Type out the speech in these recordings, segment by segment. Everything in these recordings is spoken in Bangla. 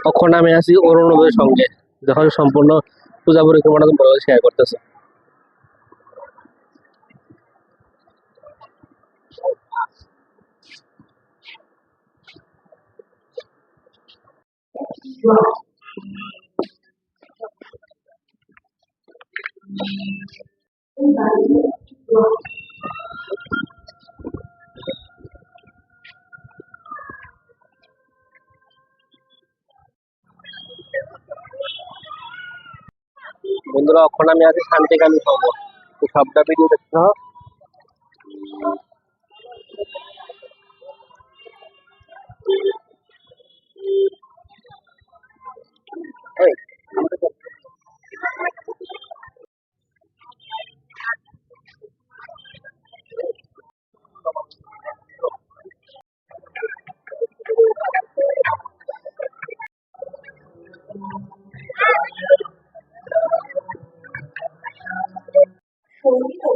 তখন আমি আছি অরুণোদয়ের সঙ্গে, যখন সম্পূর্ণ পূজা পরিক্রমাটা ভালো শেয়ার করতেছে। বন্ধুরা, এখন আমি আছি শান্তিকালী সঙ্গ, সবটা ভিডিও দেখতে হবে।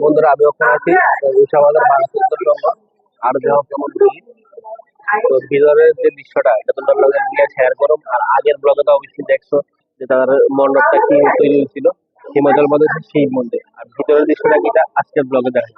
বন্ধুরা, আমি ওখানে আছি উষাবাজার বারাসুন্দর সঙ্গ, আর দেখো কেমন ভিড়। তো ভিতরের যে দৃশ্যটা, এটা তোমরা ব্লগে গিয়ে শেয়ার করো। আর আগের ব্লগে তো অবশ্যই দেখছো যে তার মণ্ডপটা কি তৈরি হয়েছিল, হিমাচল প্রদেশের সেই মন্দির। আর ভিতরের দৃশ্যটা কি, আজকের ব্লগে দেখা।